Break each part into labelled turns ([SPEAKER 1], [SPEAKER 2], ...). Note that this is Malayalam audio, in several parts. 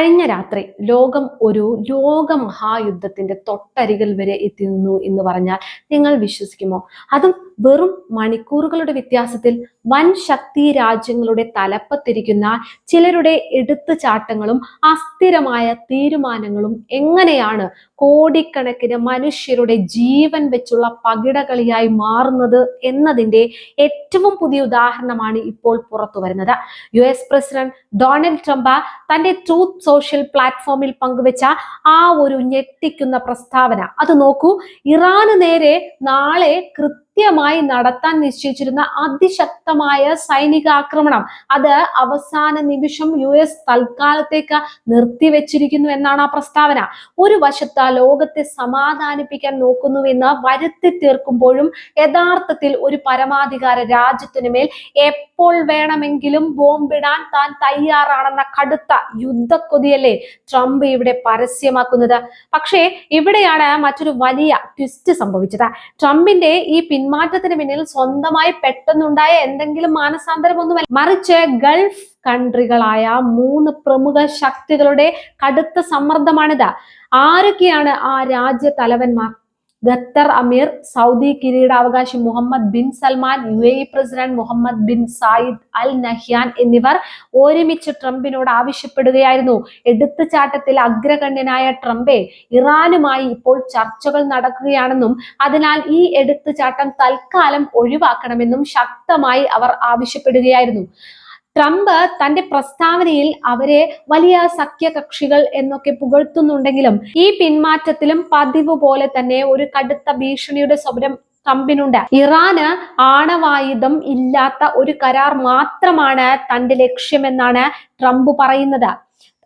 [SPEAKER 1] കഴിഞ്ഞ രാത്രി ലോകം ഒരു ലോകമഹായുദ്ധത്തിന്റെ തൊട്ടരികിൽ വരെ എത്തി നിന്നു എന്ന് പറഞ്ഞാൽ നിങ്ങൾ വിശ്വസിക്കുമോ? അതും വെറും മണിക്കൂറുകളുടെ വ്യത്യാസത്തിൽ വൻ ശക്തി രാജ്യങ്ങളുടെ തലപ്പത്തിരിക്കുന്ന ചിലരുടെ എടുത്തുചാട്ടങ്ങളും അസ്ഥിരമായ തീരുമാനങ്ങളും എങ്ങനെയാണ് കോടിക്കണക്കിന് മനുഷ്യരുടെ ജീവൻ വെച്ചുള്ള പകിടകളിയായി മാറുന്നത് എന്നതിന്റെ ഏറ്റവും പുതിയ ഉദാഹരണമാണ് ഇപ്പോൾ പുറത്തു വരുന്നത്. US പ്രസിഡന്റ് ഡൊണാൾഡ് ട്രംപ് തന്റെ ട്രൂത്ത് സോഷ്യൽ പ്ലാറ്റ്ഫോമിൽ പങ്കുവെച്ച ആ ഒരു ഞെട്ടിക്കുന്ന പ്രസ്താവന അത് നോക്കൂ. ഇറാന് നേരെ നാളെ കൃത്യമായി നടത്താൻ നിശ്ചയിച്ചിരുന്ന അതിശക്തമായ സൈനിക ആക്രമണം അത് അവസാന നിമിഷം US തൽക്കാലത്തേക്ക് നിർത്തിവെച്ചിരിക്കുന്നു എന്നാണ് ആ പ്രസ്താവന. ഒരു വശത്ത് ലോകത്തെ സമാധാനിപ്പിക്കാൻ നോക്കുന്നുവെന്ന് വരുത്തി തീർക്കുമ്പോഴും യഥാർത്ഥത്തിൽ ഒരു പരമാധികാര രാജ്യത്തിനു മേൽ എപ്പോൾ വേണമെങ്കിലും ബോംബിടാൻ താൻ തയ്യാറാണെന്ന കടുത്ത യുദ്ധക്കൊതിയല്ലേ ട്രംപ് ഇവിടെ പരസ്യമാക്കുന്നത്. പക്ഷേ ഇവിടെയാണ് മറ്റൊരു വലിയ ട്വിസ്റ്റ് സംഭവിച്ചത്. ട്രംപിന്റെ ഈ പിന്മാറ്റത്തിന് പിന്നിൽ സ്വന്തമായി പെട്ടെന്നുണ്ടായ എന്തെങ്കിലും മാനസാന്തരമൊന്നുമല്ല, മറിച്ച് ഗൾഫ് കൺട്രികളായ 3 പ്രമുഖ ശക്തികളുടെ കടുത്ത സമ്മർദ്ദമാണിത്. ആരൊക്കെയാണ് ആ രാജ്യ തലവന്മാർ? ഖത്തർ അമീർ, സൗദി കിരീടാവകാശി Mohammed bin Salman, UAE president Mohammed bin Zayed Al Nahyan എന്നിവർ ഒരുമിച്ച് ട്രംപിനോട് ആവശ്യപ്പെടുകയായിരുന്നു. എടുത്തുചാട്ടത്തിൽ അഗ്രഗണ്യനായ ട്രംപെ ഇറാനുമായി ഇപ്പോൾ ചർച്ചകൾ നടക്കുകയാണെന്നും അതിനാൽ ഈ എടുത്തുചാട്ടം തൽക്കാലം ഒഴിവാക്കണമെന്നും ശക്തമായി അവർ ആവശ്യപ്പെടുകയായിരുന്നു. ട്രംപ് തന്റെ പ്രസ്താവനയിൽ അവരെ വലിയ സഖ്യകക്ഷികൾ എന്നൊക്കെ പുകഴ്ത്തുന്നുണ്ടെങ്കിലും ഈ പിന്മാറ്റത്തിലും പതിവ് പോലെ തന്നെ ഒരു കടുത്ത ഭീഷണിയുടെ സ്വപ്നം ട്രംപിനുണ്ട്. ഇറാന് ആണവായുധം ഇല്ലാത്ത ഒരു കരാർ മാത്രമാണ് തന്റെ ലക്ഷ്യമെന്നാണ് ട്രംപ് പറയുന്നത്.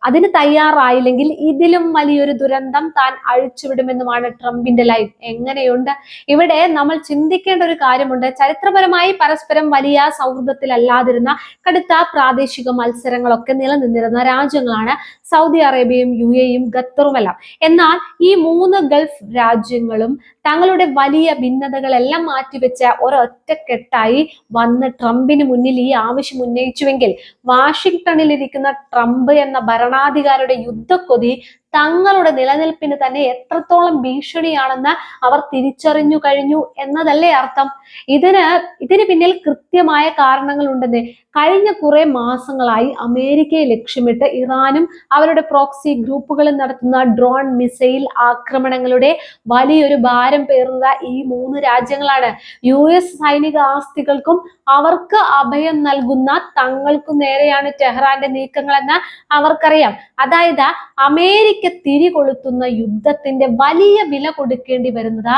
[SPEAKER 1] അതിന് തയ്യാറായില്ലെങ്കിൽ ഇതിലും വലിയൊരു ദുരന്തം താൻ അഴിച്ചുവിടുമെന്നുമാണ് ട്രംപിന്റെ ലൈൻ. എങ്ങനെയുണ്ട്? ഇവിടെ നമ്മൾ ചിന്തിക്കേണ്ട ഒരു കാര്യമുണ്ട്. ചരിത്രപരമായി പരസ്പരം വലിയ സൗഹൃദത്തിലല്ലാതിരുന്ന കടുത്ത പ്രാദേശിക മത്സരങ്ങളൊക്കെ നിലനിന്നിരുന്ന രാജ്യങ്ങളാണ് സൗദി അറേബ്യയും UAEയും ഖത്തറുമെല്ലാം. എന്നാൽ ഈ 3 ഗൾഫ് രാജ്യങ്ങളും തങ്ങളുടെ വലിയ ഭിന്നതകളെല്ലാം മാറ്റിവെച്ച ഒരൊറ്റക്കെട്ടായി വന്ന് ട്രംപിന് മുന്നിൽ ഈ ആവശ്യം ഉന്നയിച്ചുവെങ്കിൽ വാഷിംഗ്ടണിലിരിക്കുന്ന ട്രംപ് എന്ന ഭരണാധികാരിയുടെ യുദ്ധക്കൊതി തങ്ങളുടെ നിലനിൽപ്പിന് തന്നെ എത്രത്തോളം ഭീഷണിയാണെന്ന് അവർ തിരിച്ചറിഞ്ഞു കഴിഞ്ഞു എന്നതല്ലേ അർത്ഥം. ഇതിന് പിന്നിൽ കൃത്യമായ കാരണങ്ങൾ ഉണ്ടെന്ന്. കഴിഞ്ഞ കുറെ മാസങ്ങളായി അമേരിക്കയെ ലക്ഷ്യമിട്ട് ഇറാനും അവരുടെ പ്രോക്സി ഗ്രൂപ്പുകളും നടത്തുന്ന ഡ്രോൺ മിസൈൽ ആക്രമണങ്ങളുടെ വലിയൊരു ഭാരം പേറുന്നത് ഈ 3 രാജ്യങ്ങളാണ്. US സൈനിക ആസ്തികൾക്കും അവർക്ക് അഭയം നൽകുന്ന തങ്ങൾക്കു നേരെയാണ് ടെഹ്റാന്റെ നീക്കങ്ങളെന്ന് അവർക്കറിയാം. അതായത് അമേരിക്ക തിരികൊളുത്തുന്ന യുദ്ധത്തിന്റെ വലിയ വില കൊടുക്കേണ്ടി വരുന്നത്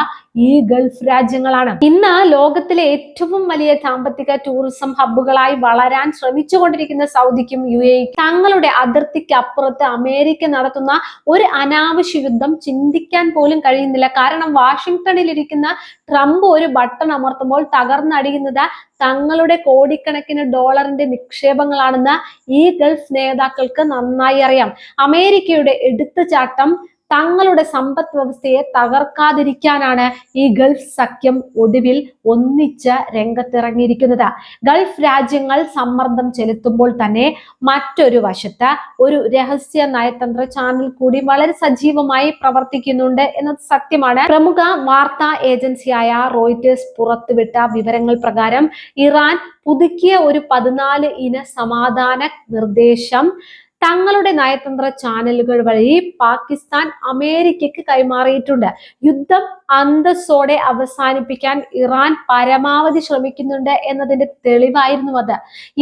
[SPEAKER 1] ഈ ഗൾഫ് രാജ്യങ്ങളാണ്. ഇന്ന് ലോകത്തിലെ ഏറ്റവും വലിയ സാമ്പത്തിക ടൂറിസം ഹബ്ബുകളായി വളരാൻ ശ്രമിച്ചുകൊണ്ടിരിക്കുന്ന സൗദിക്കും UAEക്കും തങ്ങളുടെ അതിർത്തിക്ക് അപ്പുറത്ത് അമേരിക്ക നടത്തുന്ന ഒരു അനാവശ്യ യുദ്ധം ചിന്തിക്കാൻ പോലും കഴിയുന്നില്ല. കാരണം വാഷിംഗ്ടണിലിരിക്കുന്ന ട്രംപ് ഒരു ബട്ടൺ അമർത്തുമ്പോൾ തകർന്നടിയുന്നത് തങ്ങളുടെ കോടിക്കണക്കിന് ഡോളറിന്റെ നിക്ഷേപങ്ങളാണെന്ന് ഈ ഗൾഫ് നേതാക്കൾക്ക് നന്നായി അറിയാം. അമേരിക്കയുടെ എടുത്തുചാട്ടം തങ്ങളുടെ സമ്പദ് വ്യവസ്ഥയെ തകർക്കാതിരിക്കാനാണ് ഈ ഗൾഫ് സഖ്യം ഒടുവിൽ ഒന്നിച്ച് രംഗത്തിറങ്ങിയിരിക്കുന്നത്. ഗൾഫ് രാജ്യങ്ങൾ സമ്മർദ്ദം ചെലുത്തുമ്പോൾ തന്നെ മറ്റൊരു വശത്ത് ഒരു രഹസ്യ നയതന്ത്ര ചാനൽ കൂടി വളരെ സജീവമായി പ്രവർത്തിക്കുന്നുണ്ട് എന്നത് സത്യമാണ്. പ്രമുഖ വാർത്താ ഏജൻസിയായ റോയിറ്റേഴ്സ് പുറത്തുവിട്ട വിവരങ്ങൾ പ്രകാരം ഇറാൻ പുതുക്കിയ ഒരു 14 ഇന സമാധാന നിർദ്ദേശം തങ്ങളുടെ നയതന്ത്ര ചാനലുകൾ വഴി പാകിസ്ഥാൻ അമേരിക്കയ്ക്ക് കൈമാറിയിട്ടുണ്ട്. യുദ്ധം അന്തസ്സോടെ അവസാനിപ്പിക്കാൻ ഇറാൻ പരമാവധി ശ്രമിക്കുന്നുണ്ട് എന്നതിന്റെ തെളിവായിരുന്നു അത്.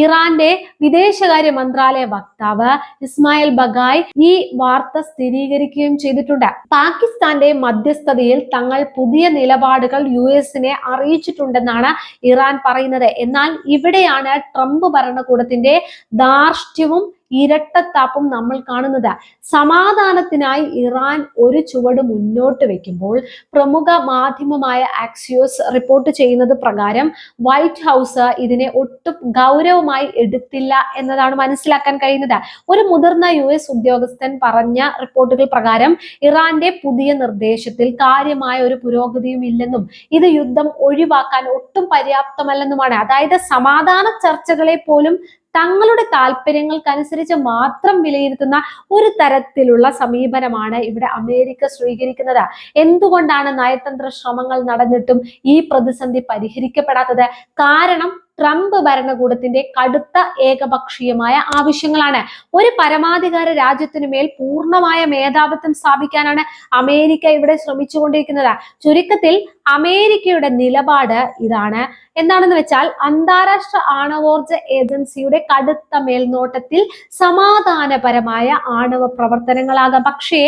[SPEAKER 1] ഇറാന്റെ വിദേശകാര്യ മന്ത്രാലയ വക്താവ് ഇസ്മായിൽ ബഗായ് ഈ വാർത്ത സ്ഥിരീകരിക്കുകയും ചെയ്തിട്ടുണ്ട്. പാകിസ്ഥാന്റെ മധ്യസ്ഥതയിൽ തങ്ങൾ പുതിയ നിലപാടുകൾ USനെ അറിയിച്ചിട്ടുണ്ടെന്നാണ് ഇറാൻ പറയുന്നത്. എന്നാൽ ഇവിടെയാണ് ട്രംപ് ഭരണകൂടത്തിന്റെ ധാർഷ്ട്യവും ഇരട്ടത്താപ്പും നമ്മൾ കാണുന്നത്. സമാധാനത്തിനായി ഇറാൻ ഒരു ചുവട് മുന്നോട്ട് വെക്കുമ്പോൾ പ്രമുഖ മാധ്യമമായ ആക്സിയോസ് റിപ്പോർട്ട് ചെയ്യുന്നത് പ്രകാരം വൈറ്റ് ഹൗസ് ഇതിനെ ഒട്ടും ഗൗരവമായി എടുത്തില്ല എന്നതാണ് മനസ്സിലാക്കാൻ കഴിയുന്നത്. ഒരു മുതിർന്ന US ഉദ്യോഗസ്ഥൻ പറഞ്ഞ റിപ്പോർട്ടുകൾ പ്രകാരം ഇറാന്റെ പുതിയ നിർദ്ദേശത്തിൽ കാര്യമായ ഒരു പുരോഗതിയും ഇല്ലെന്നും ഇത് യുദ്ധം ഒഴിവാക്കാൻ ഒട്ടും പര്യാപ്തമല്ലെന്നുമാണ്. അതായത് സമാധാന ചർച്ചകളെ പോലും തങ്ങളുടെ താല്പര്യങ്ങൾക്കനുസരിച്ച് മാത്രം വിലയിരുത്തുന്ന ഒരു തരത്തിലുള്ള സമീപനമാണ് ഇവിടെ അമേരിക്ക സ്വീകരിക്കുന്നത്. എന്തുകൊണ്ടാണ് നയതന്ത്ര ശ്രമങ്ങൾ നടന്നിട്ടും ഈ പ്രതിസന്ധി പരിഹരിക്കപ്പെടാത്തത്? കാരണം ട്രംപ് ഭരണകൂടത്തിന്റെ കടുത്ത ഏകപക്ഷീയമായ ആവശ്യങ്ങളാണ്. ഒരു പരമാധികാര രാജ്യത്തിനു മേൽ പൂർണ്ണമായ മേധാവിത്വം സ്ഥാപിക്കാനാണ് അമേരിക്ക ഇവിടെ ശ്രമിച്ചുകൊണ്ടിരിക്കുന്നത്. ചുരുക്കത്തിൽ അമേരിക്കയുടെ നിലപാട് ഇതാണ്. എന്താണെന്ന് വെച്ചാൽ അന്താരാഷ്ട്ര ആണവോർജ ഏജൻസിയുടെ കടുത്ത മേൽനോട്ടത്തിൽ സമാധാനപരമായ ആണവ പ്രവർത്തനങ്ങളാകാം. പക്ഷേ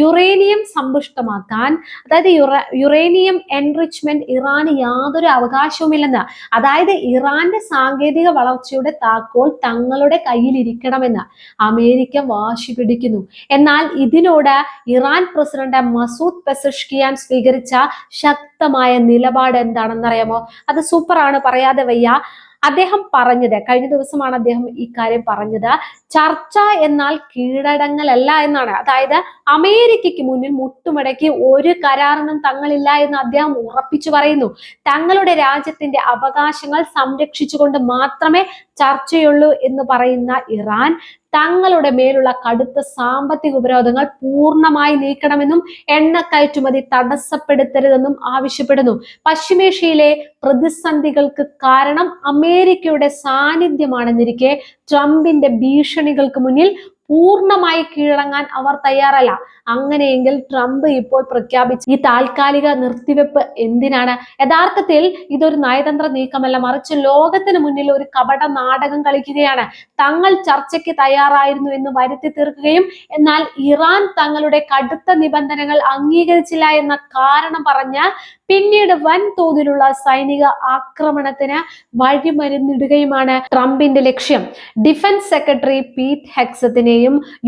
[SPEAKER 1] യുറേനിയം സമ്പുഷ്ടമാക്കാൻ, അതായത് യുറേനിയം എൻറിച്ച്മെന്റ് ഇറാന് യാതൊരു അവകാശവുമില്ലെന്ന്, അതായത് ഇറാന്റെ സാങ്കേതിക വളർച്ചയുടെ താക്കോൽ തങ്ങളുടെ കയ്യിലിരിക്കണമെന്ന് അമേരിക്ക വാശി പിടിക്കുന്നു. എന്നാൽ ഇതിനോട് ഇറാൻ പ്രസിഡന്റ് മസൂദ് പെസഷ്കിയാൻ സ്വീകരിച്ച ശക്തമായ നിലപാട് എന്താണെന്നറിയാമോ? അത് സൂപ്പറാണ്, പറയാതെ വയ്യ. അദ്ദേഹം പറഞ്ഞത്, കഴിഞ്ഞ ദിവസമാണ് അദ്ദേഹം ഈ കാര്യം പറഞ്ഞത്, ചർച്ച എന്നാൽ കീഴടങ്ങലല്ല എന്നാണ്. അതായത് അമേരിക്കയ്ക്ക് മുന്നിൽ മുട്ടുമടക്കി ഒരു കരാറിനും തങ്ങളില്ല എന്ന് അദ്ദേഹം ഉറപ്പിച്ചു പറയുന്നു. തങ്ങളുടെ രാജ്യത്തിന്റെ അവകാശങ്ങൾ സംരക്ഷിച്ചുകൊണ്ട് മാത്രമേ ചർച്ചയുള്ളൂ എന്ന് പറയുന്ന ഇറാൻ തങ്ങളുടെ മേലുള്ള കടുത്ത സാമ്പത്തിക ഉപരോധങ്ങൾ പൂർണ്ണമായി നീക്കണമെന്നും എണ്ണ കയറ്റുമതി തടസ്സപ്പെടുത്തരുതെന്നും ആവശ്യപ്പെടുന്നു. പശ്ചിമേഷ്യയിലെ പ്രതിസന്ധികൾക്ക് കാരണം അമേരിക്കയുടെ സാന്നിധ്യമാണെന്നിരിക്കെ ട്രംപിന്റെ ഭീഷണികൾക്ക് മുന്നിൽ പൂർണ്ണമായി കീഴടങ്ങാൻ അവർ തയ്യാറല്ല. അങ്ങനെയെങ്കിൽ ട്രംപ് ഇപ്പോൾ പ്രഖ്യാപിച്ച ഈ താൽക്കാലിക നിർത്തിവെപ്പ് എന്തിനാണ്? യഥാർത്ഥത്തിൽ ഇതൊരു നയതന്ത്ര നീക്കമല്ല, മറിച്ച് ലോകത്തിന് മുന്നിൽ ഒരു കപട നാടകം കളിക്കുകയാണ്. തങ്ങൾ ചർച്ചയ്ക്ക് തയ്യാറായിരുന്നു എന്ന് വരുത്തി തീർക്കുകയും എന്നാൽ ഇറാൻ തങ്ങളുടെ കടുത്ത നിബന്ധനകൾ അംഗീകരിച്ചില്ല എന്ന കാരണം പറഞ്ഞ് പിന്നീട് വൻതോതിലുള്ള സൈനിക ആക്രമണത്തിന് വഴിമരുന്നിടുകയുമാണ് ട്രംപിന്റെ ലക്ഷ്യം. ഡിഫൻസ് സെക്രട്ടറി പീറ്റ് ഹെക്സത്തിനെയും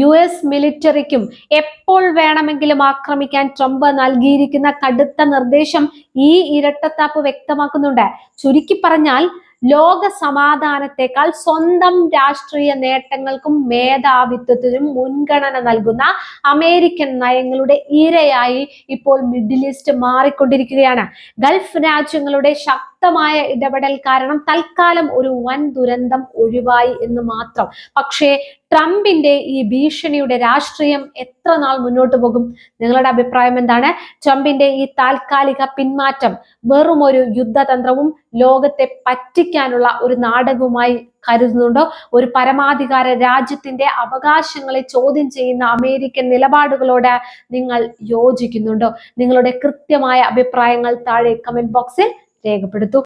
[SPEAKER 1] US മിലിറ്ററിക്കും എപ്പോൾ വേണമെങ്കിലും ആക്രമിക്കാൻ ട്രംപ് നൽകിയിരിക്കുന്ന കടുത്ത നിർദ്ദേശം ഈ ഇരട്ടത്താപ്പ് വ്യക്തമാക്കുന്നുണ്ട്. ചുരുക്കി പറഞ്ഞാൽ ലോക സമാധാനത്തെക്കാൾ സ്വന്തം രാഷ്ട്രീയ നേട്ടങ്ങൾക്കും മേധാവിത്വത്തിനും മുൻഗണന നൽകുന്ന അമേരിക്കൻ നയങ്ങളുടെ ഇരയായി ഇപ്പോൾ മിഡിൽ ഈസ്റ്റ് മാറിക്കൊണ്ടിരിക്കുകയാണ്. ഗൾഫ് രാജ്യങ്ങളുടെ ശക്തമായ ഇടപെടൽ കാരണം തൽക്കാലം ഒരു വൻ ദുരന്തം ഒഴിവായി എന്ന് മാത്രം. പക്ഷേ ട്രംപിന്റെ ഈ ഭീഷണിയുടെ രാഷ്ട്രീയം എത്ര നാൾ മുന്നോട്ട് പോകും? നിങ്ങളുടെ അഭിപ്രായം എന്താണ്? ട്രംപിന്റെ ഈ താൽക്കാലിക പിന്മാറ്റം വെറും ഒരു യുദ്ധതന്ത്രവും ലോകത്തെ പറ്റിക്കാനുള്ള ഒരു നാടകവുമായി കരുതുന്നുണ്ടോ? ഒരു പരമാധികാര രാജ്യത്തിന്റെ അവകാശങ്ങളെ ചോദ്യം ചെയ്യുന്ന അമേരിക്കൻ നിലപാടുകളോട് നിങ്ങൾ യോജിക്കുന്നുണ്ടോ? നിങ്ങളുടെ കൃത്യമായ അഭിപ്രായങ്ങൾ താഴെ കമന്റ് ബോക്സിൽ രേഖപ്പെടുത്തൂ.